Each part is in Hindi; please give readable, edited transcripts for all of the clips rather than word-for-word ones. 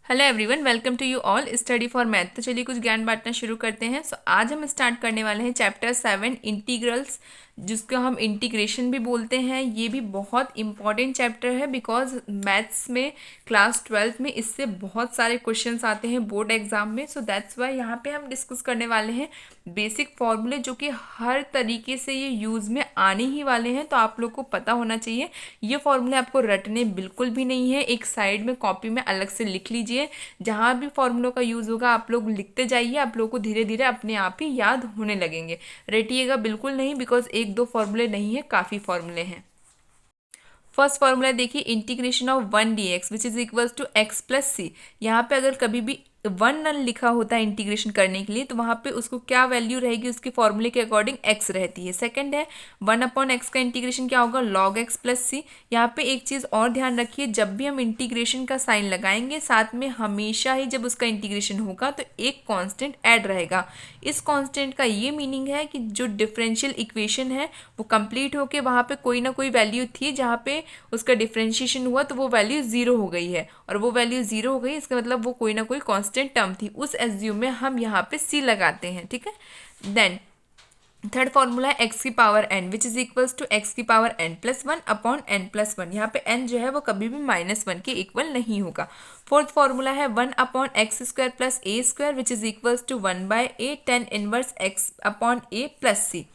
Hello everyone, welcome to you all study for math. तो चलिए कुछ ज्ञान बांटना शुरू करते हैं। आज हम स्टार्ट करने वाले हैं चैप्टर 7 इंटीग्रल्स, जिसको हम इंटीग्रेशन भी बोलते हैं। ये भी बहुत इंपॉर्टेंट चैप्टर है बिकॉज मैथ्स में क्लास 12th में इससे बहुत सारे क्वेश्चंस आते हैं बोर्ड एग्जाम में। सो दैट्स वाई यहाँ पे हम डिस्कस करने वाले हैं बेसिक फॉर्मूले जो कि हर तरीके से ये यूज़ में आने ही वाले हैं, तो आप लोग को पता होना चाहिए। ये फॉर्मूले आपको रटने बिल्कुल भी नहीं है, एक साइड में कॉपी में अलग से लिख लीजिए। जहाँ भी फॉर्मूलों का यूज़ होगा आप लोग लिखते जाइए, आप लोगों को धीरे धीरे अपने आप ही याद होने लगेंगे। रटिएगा बिल्कुल नहीं, बिकॉज एक दो फॉर्मूले नहीं है, काफ़ी फॉर्मूले हैं। फर्स्ट फॉर्मूला देखिए, integration of 1 dx which is equals to x plus C. यहाँ पे अगर कभी भी 1 नन लिखा होता है इंटीग्रेशन करने के लिए, तो वहाँ पे उसको क्या वैल्यू रहेगी, उसके फॉर्मूले के अकॉर्डिंग x रहती है। सेकंड है 1/x का इंटीग्रेशन क्या होगा, log x प्लस सी। यहाँ पे एक चीज़ और ध्यान रखिए, जब भी हम इंटीग्रेशन का साइन लगाएंगे साथ में हमेशा ही जब उसका इंटीग्रेशन होगा तो एक कांस्टेंट ऐड रहेगा। इस कांस्टेंट का ये मीनिंग है कि जो डिफरेंशियल इक्वेशन है वो कंप्लीट होके वहाँ पे कोई ना कोई वैल्यू थी जहाँ पे उसका डिफरेंशिएशन हुआ तो वो वैल्यू ज़ीरो हो गई है, और वो वैल्यू ज़ीरो हो गई इसका मतलब वो कोई ना कोई कांस्टेंट टर्म थी। उस एज्यूम में हम यहाँ पे सी लगाते हैं, ठीक है। देन थर्ड फॉर्मूला है एक्स की power n which is equals to x की पावर n+1/n+1। यहाँ पे n जो है वो कभी भी -1 के इक्वल नहीं होगा। फोर्थ फॉर्मूला है 1/x² plus a square which is equals to 1/a tan inverse x/a plus C.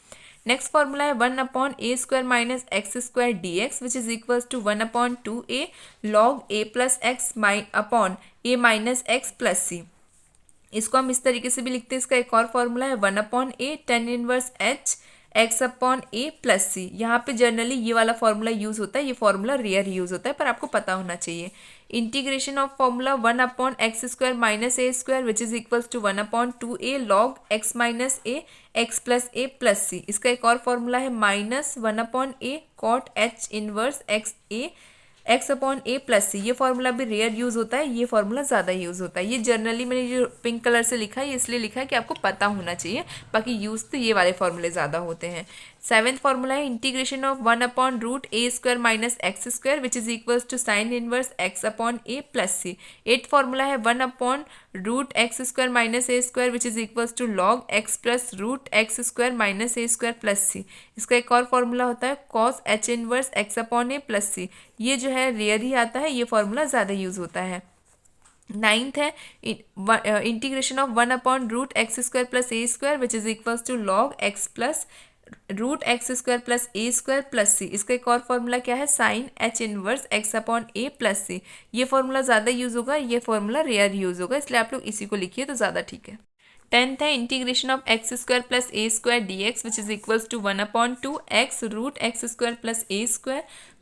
Next formula है 1/a² minus x² dx which is equals to 1/2a log a plus x upon a minus x plus C. इसको हम इस तरीके से भी लिखते हैं। इसका एक और फॉर्मूला है 1/a tan inverse h x/a plus C. यहाँ पे जनरली ये वाला फॉर्मूला यूज़ होता है, ये फॉर्मूला रेयर यूज़ होता है पर आपको पता होना चाहिए। Integration of formula 1/x² minus a square which is equals to 1/2a log x minus a x plus a plus C. इसका एक और फॉर्मूला है -1/a cot h inverse x/a plus C. ये फॉर्मूला भी रेयर यूज़ होता है, ये फॉर्मूला ज़्यादा यूज़ होता है। ये जनरली मैंने जो पिंक कलर से लिखा है ये इसलिए लिखा है कि आपको पता होना चाहिए, बाकी यूज़ तो ये वाले फॉर्मूले ज़्यादा होते हैं। सेवेंथ फॉर्मूला है integration of 1/√a² minus x² which is equals to sine inverse x/a plus C. Eighth formula है 1/√x² minus a² which is equals to log x plus √x² minus a² plus C. इसका एक और फॉर्मूला होता है cos h inverse x/a plus C. ये जो है रेयर ही आता है, ये फॉर्मूला ज़्यादा यूज़ होता है। नाइन्थ है integration of 1/√x² plus a square which is equals to log x plus √x² plus a² plus C. इसका एक और फॉर्मूला क्या है, sine h inverse x/a plus C. ये फॉर्मूला ज़्यादा यूज़ होगा, ये फॉर्मूला रेयर यूज़ होगा, इसलिए आप लोग इसी को लिखिए तो ज़्यादा ठीक है। टेंथ है integration of x² plus a² dx which is equals to 1/2x √x²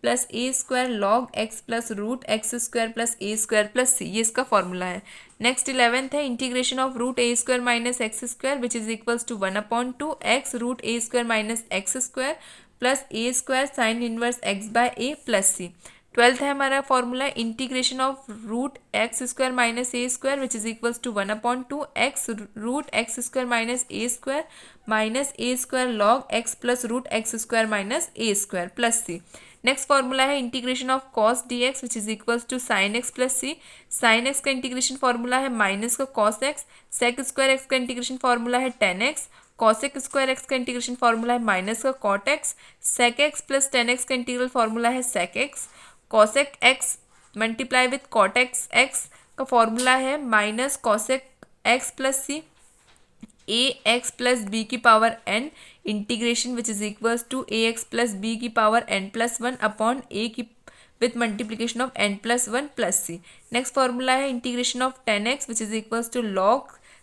plus a² log x plus √x² plus a² plus C. ये इसका फॉर्मूला है। नेक्स्ट 11th है integration of √a² minus x² which is equals to 1/2x √a² minus x² plus a² sine inverse x/a plus C. 12th है हमारा formula integration of √x² minus a² which is equals to 1/2x √x² minus a² log x plus √x² minus a² plus C. Next formula है integration of cos dx which is equals to sin x plus C. sin x का इंटीग्रेशन फॉर्मूला है माइनस का cos x। sec² x का इंटीग्रेशन फॉर्मूला है tan x। cosec² x का इंटीग्रेशन फॉर्मूला है माइनस का cot x। sec x plus tan x का इंटीग्रल फॉर्मूला है sec x। cosec x multiply with cot x का फॉर्मूला है minus cosec x plus C. A x plus b की power n integration which is equals to a x plus b की पावर n+1 अपॉन ए की with multiplication of n+1 plus C. Next formula है integration of tan x which is equals to log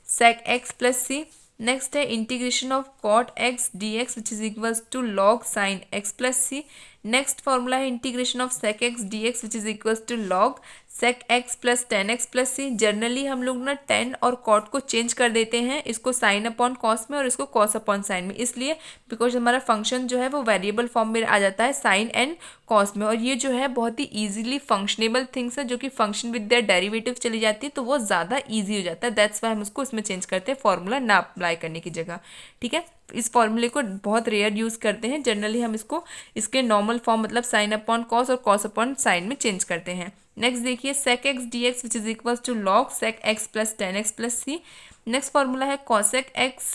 sec x plus C. Next है integration of cot x dx which is equals to log sin x plus C. Next formula है integration of sec x dx which is equals to log sec x plus tan x plus C. Generally हम लोग ना tan और cot को चेंज कर देते हैं, इसको sin अपॉन cos में और इसको cos अपॉन sin में, इसलिए बिकॉज हमारा फंक्शन जो है वो वेरिएबल फॉर्म में आ जाता है sin एंड cos में। और ये जो है बहुत ही ईजिली फंक्शनेबल थिंग्स है जो कि फंक्शन विद देयर डेरिवेटिव चली जाती है, तो वो ज़्यादा ईजी हो जाता है। दैट्स वाई हम उसको इसमें चेंज करते हैं फॉर्मूला ना अप्लाई करने की जगह, ठीक है। इस फॉर्मूले को बहुत रेयर यूज़ करते हैं, जनरली हम इसको इसके नॉर्मल फॉर्म मतलब साइन अपॉन कॉस और कॉस अपॉन साइन में चेंज करते हैं। नेक्स्ट देखिए sec x dx which is equals to log sec x plus tan x plus C. Next formula है cosec x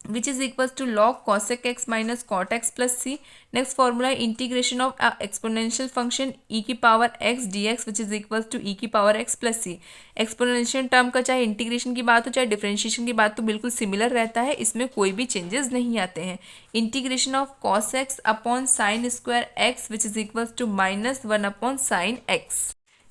which is equals to log cosec x minus cot x plus c. Next formula integration of a exponential function e की power x dx which is equals to e की power x plus c. Exponential term का चाहे इंटीग्रेशन की बात हो चाहे डिफरेंशिएशन की बात तो बिल्कुल सिमिलर रहता है, इसमें कोई भी चेंजेस नहीं आते हैं। Integration of cos x upon sine square x which is equals to -1 upon sine x।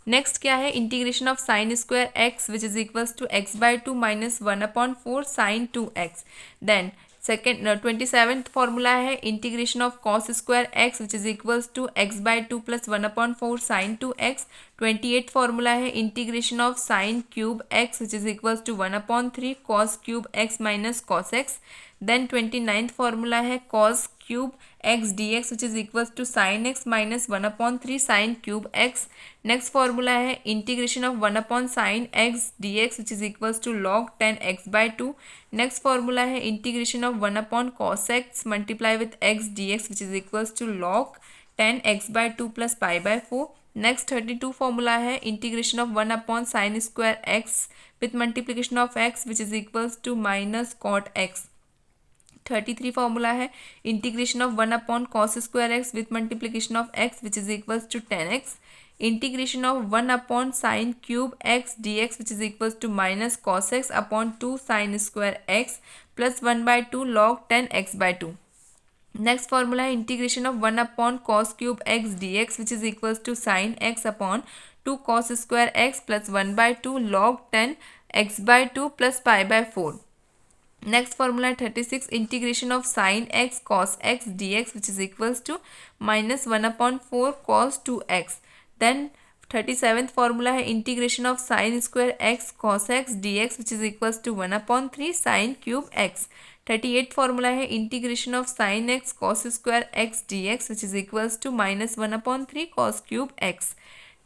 Next क्या है, integration of sine square x which is equals to x by two -1 upon 4 sine 2x। Then second 27th formula है integration of cos square x which is equals to x by two plus 1 upon 4 sine 2x। 28th formula है integration of sine cube x which is equals to 1 upon 3 cos cube x minus cos x. Then 29th formula है cos cube x d x which is equals to sine x minus 1 upon 3 sine cube x. Next formula है integration of 1 upon sine x d x which is equals to log 10 x by two. Next formula है integration of 1 upon cos x multiply with x d x which is equals to log 10 x by two plus pi by 4। Next 32 formula है integration of 1 upon sine square x with multiplication of x which is equals to minus cot x. 33 formula है integration of 1 upon cos square x with multiplication of x which is equals to 10x। Integration of 1 upon sine cube x d x which is equals to minus cos x upon 2 sine square x plus 1 by 2 log 10 x by 2। Next formula है integration of 1 upon cos cube x d x which is equals to sine x upon 2 cos square x plus 1 by 2 log 10 x by 2 plus pi by 4। Next formula है 36 integration of sine x cos x d x which is equals to -1 upon 4 cos 2x। Then 37th formula है integration of sine square x cos x d x which is equals to 1 upon 3 sine cube x. 38th formula है integration of sine x cos square x d x which is equals to -1 upon 3 cos cube x.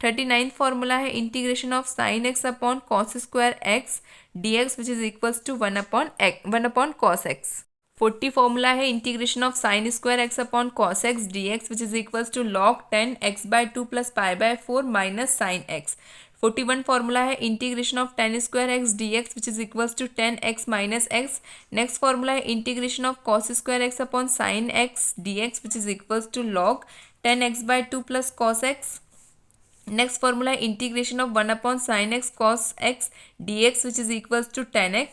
39th formula है integration of sine x upon cos square x d x which is equals to 1 upon cos x. 40 formula है integration of sine square x upon cos x d x which is equals to log 10 x by 2 plus pi by 4 minus sine x. 41 formula है integration of 10 square x d x which is equals to 10 x minus x. Next formula है integration of cos square x upon sine x d x which is equals to log 10 x by 2 plus cos x. Next formula है integration of 1 upon sine x cos x d x which is equals to 10x।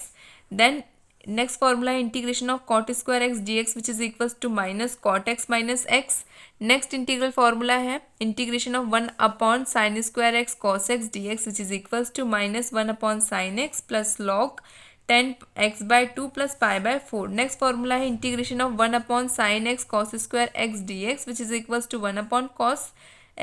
Then next formula है integration of cot square x d x which is equals to minus cot x minus x. Next integral formula है integration of 1 upon sine square x cos x d x which is equals to -1 upon sine x plus log 10 x by 2 plus pi by 4। Next formula है integration of 1 upon sine x cos square x d x which is equals to 1 upon cos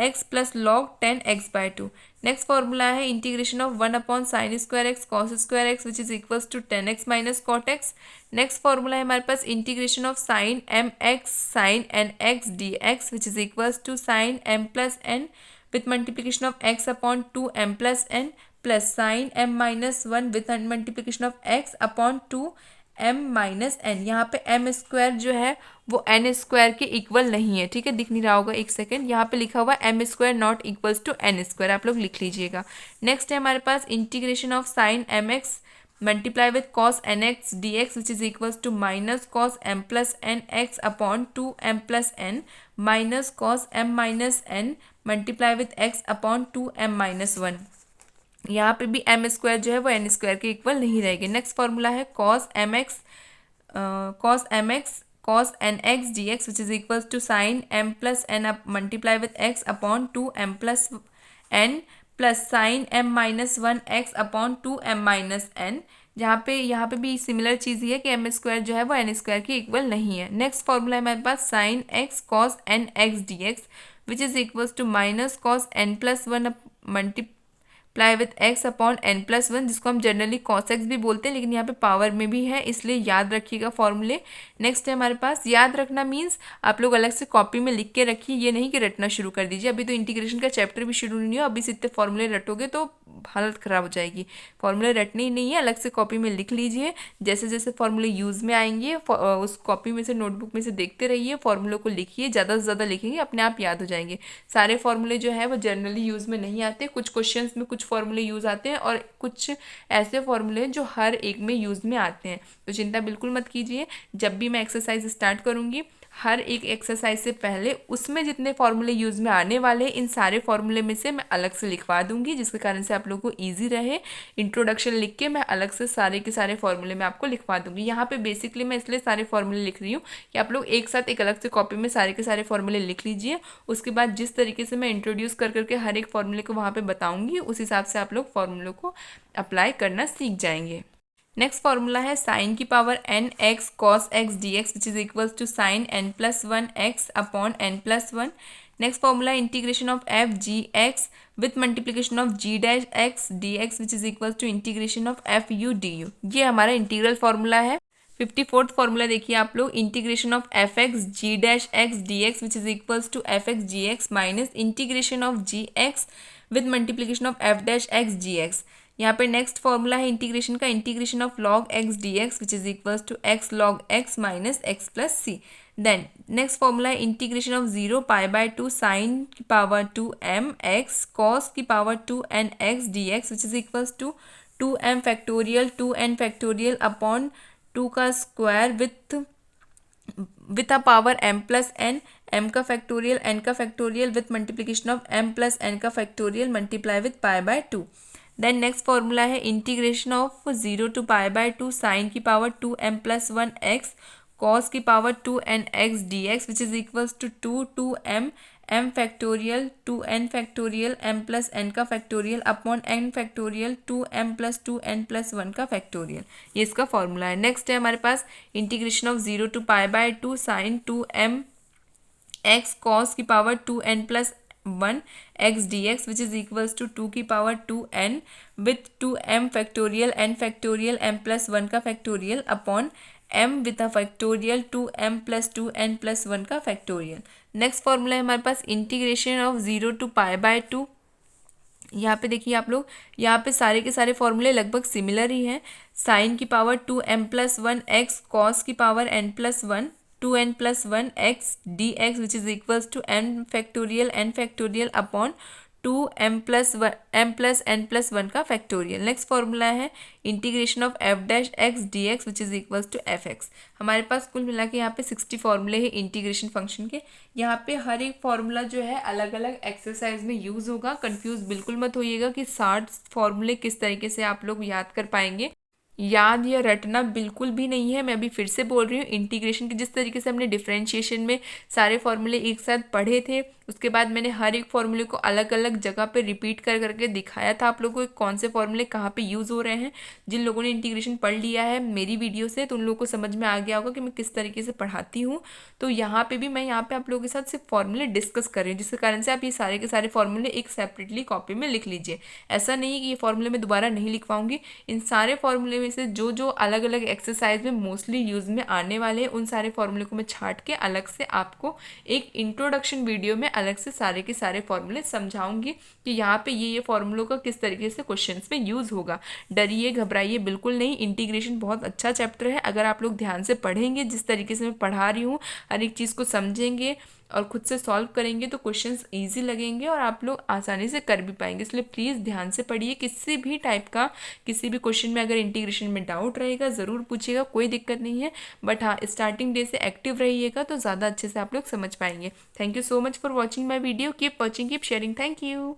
x plus log 10 x by 2। Next formula है integration of 1 upon sine square x cos square x which is equals to 10x minus cot x. Next formula है हमारे पास integration of sine m x sine n x d x which is equals to sine m plus n with multiplication of x upon 2 m plus n plus sine m minus 1 with multiplication of x upon 2 m minus n. यहाँ पे एम स्क्वायर जो है वो एन स्क्वायर के इक्वल नहीं है, ठीक है, दिख नहीं रहा होगा, एक सेकेंड, यहाँ पे लिखा हुआ m square not equals to n square, आप लोग लिख लीजिएगा। नेक्स्ट है हमारे पास integration of sine m x multiply with cos n x d x which is equals to minus cos m plus n x upon 2 m plus n minus cos m minus n multiply with x upon 2 m minus 1। यहाँ पे भी एम स्क्वायर जो है वो एन स्क्वायर के इक्वल नहीं रहेगी। नेक्स्ट फॉर्मूला है cos m x cos n x d x which is equals to sine m plus n multiply with x upon 2 m plus n plus sine m minus 1 x upon 2 m minus n. यहाँ पे भी सिमिलर चीज़ ही है कि एम स्क्वायर जो है वो एन स्क्वायर के इक्वल नहीं है। नेक्स्ट फॉर्मूला है हमारे पास sine x cos n x d x which is equals to minus cos n plus 1 ply with x upon n plus one, जिसको हम जनरली कॉस एक्स भी बोलते हैं, लेकिन यहाँ पे पावर में भी है, इसलिए याद रखिएगा फॉर्मूले। नेक्स्ट है हमारे पास याद रखना मीन्स आप लोग अलग से कॉपी में लिख के रखिए, ये नहीं कि रटना शुरू कर दीजिए। अभी तो इंटीग्रेशन का चैप्टर भी शुरू नहीं हो, अभी से इतने फॉर्मूले रटोगे तो हालत ख़राब हो जाएगी। फॉर्मूले रटने ही नहीं है, अलग से कॉपी में लिख लीजिए। जैसे जैसे फॉर्मूले यूज़ में आएंगे उस कॉपी में से, नोटबुक में से देखते रहिए, फॉर्मूलों को लिखिए, ज़्यादा से ज़्यादा लिखेंगे अपने आप याद हो जाएंगे। सारे फॉर्मूले जो है वो जनरली यूज़ में नहीं आते, कुछ क्वेश्चंस में कुछ फॉर्मूले यूज़ आते हैं और कुछ ऐसे फॉर्मूले जो हर एक में यूज़ में आते हैं। तो चिंता बिल्कुल मत कीजिए। जब भी मैं एक्सरसाइज स्टार्ट करूँगी, हर एक एक्सरसाइज से पहले उसमें जितने फॉर्मूले यूज़ में आने वाले इन सारे फॉर्मूले में से मैं अलग से लिखवा दूंगी, जिसके कारण से आप लोगों को ईजी रहे। इंट्रोडक्शन लिख के मैं अलग से सारे के सारे फॉर्मूले मैं आपको लिखवा दूंगी। यहाँ पे बेसिकली मैं इसलिए सारे फॉर्मूले लिख रही हूँ कि आप लोग एक साथ एक अलग से कॉपी में सारे के सारे फॉर्मूले लिख लीजिए। उसके बाद जिस तरीके से मैं इंट्रोड्यूस कर करके हर एक फॉर्मूले को वहाँ पर बताऊँगी, उस हिसाब से आप लोग फॉर्मूलों को अप्लाई करना सीख जाएंगे। नेक्स्ट फॉर्मूला है साइन की power n x cos x d x which is equals to sine n plus one x upon n plus one. Next formula integration of f g x with multiplication of g dash x d x which is equals to integration of f u d u. ये हमारा इंटीग्रल फॉर्मूला है। 54th फॉर्मूला देखिए आप लोग, integration of f x g dash x d x which is equals to f x g x minus integration of g x with multiplication of f dash x g x. यहाँ पे नेक्स्ट फॉर्मूला है इंटीग्रेशन का, integration of log x d x which is equals to x log x minus x plus c. Then next formula है integration of 0 pi by 2 sine की पावर 2 एम एक्स कॉस की power 2 n x d x which is equals to 2m factorial 2n factorial upon 2 का square with a power m plus n, m का फैक्टोरियल n का factorial with multiplication of m plus n का factorial multiply with pi by 2। Then next formula है integration of 0 to pi by 2 sine की power 2m plus 1 x cos की power 2n x d x which is equals to 2m m factorial 2n factorial m plus n का factorial upon n factorial 2m plus 2n plus 1 का फैक्टोरियल। ये इसका फॉर्मूला है। नेक्स्ट है हमारे पास integration of 0 to pi by 2 sine 2m x cos की power 2n plus 1 x d x which is equals to 2 की power 2n with 2m factorial n factorial m plus 1 का factorial upon m with a factorial 2m plus 2n plus 1 का फैक्टोरियल। नेक्स्ट फॉर्मूला है हमारे पास integration of 0 to pi by 2। यहाँ पे देखिए आप लोग, यहाँ पे सारे के सारे फॉर्मूले लगभग सिमिलर ही हैं। साइन की power 2m plus 1 x cos की power n plus 1 2n plus 1 x d x which is equals to n factorial upon 2m plus n plus 1 का फैक्टोरियल। नेक्स्ट फॉर्मूला है integration of f dash x d x which is equals to f x. हमारे पास कुल मिला के यहाँ पे 60 फॉर्मूले हैं इंटीग्रेशन फंक्शन के। यहाँ पे हर एक फॉर्मूला जो है अलग अलग एक्सरसाइज में यूज़ होगा। कंफ्यूज बिल्कुल मत होइएगा कि 60 फॉर्मूले किस तरीके से आप लोग याद कर पाएंगे। याद या रटना बिल्कुल भी नहीं है। मैं अभी फिर से बोल रही हूँ, इंटीग्रेशन के जिस तरीके से हमने डिफरेंशिएशन में सारे फॉर्मूले एक साथ पढ़े थे, उसके बाद मैंने हर एक फॉर्मूले को अलग अलग जगह पे रिपीट कर करके दिखाया था आप लोगों को कौन से फॉर्मूले कहाँ पे यूज़ हो रहे हैं। जिन लोगों ने इंटीग्रेशन पढ़ लिया है मेरी वीडियो से, तो उन लोगों को समझ में आ गया होगा कि मैं किस तरीके से पढ़ाती हूँ। तो यहाँ पे भी मैं यहाँ पे आप लोगों के साथ सिर्फ फॉर्मूले डिस्कस कर रही हूँ, जिसके कारण से आप ये सारे के सारे फॉर्मूले एक सेपरेटली कॉपी में लिख लीजिए। ऐसा नहीं है कि ये फॉर्मूले मैं दोबारा नहीं लिखवाऊंगी। इन सारे फॉर्मूले में से जो जो अलग अलग एक्सरसाइज में मोस्टली यूज़ में आने वाले हैं, उन सारे फॉर्मूले को मैं छाट के अलग से आपको एक इंट्रोडक्शन वीडियो में अलग से सारे के सारे फॉर्मूले समझाऊंगी कि यहाँ पे ये फॉर्मूलों का किस तरीके से क्वेश्चंस में यूज़ होगा। डरिए घबराइए बिल्कुल नहीं। इंटीग्रेशन बहुत अच्छा चैप्टर है। अगर आप लोग ध्यान से पढ़ेंगे, जिस तरीके से मैं पढ़ा रही हूँ, हर एक चीज़ को समझेंगे और खुद से सॉल्व करेंगे, तो क्वेश्चंस इजी लगेंगे और आप लोग आसानी से कर भी पाएंगे। इसलिए प्लीज़ ध्यान से पढ़िए। किसी भी टाइप का किसी भी क्वेश्चन में अगर इंटीग्रेशन में डाउट रहेगा ज़रूर पूछिएगा, कोई दिक्कत नहीं है। बट हाँ, स्टार्टिंग डे से एक्टिव रहिएगा तो ज़्यादा अच्छे से आप लोग समझ पाएंगे। Thank you so much for watching my video. Keep watching, keep sharing. Thank you.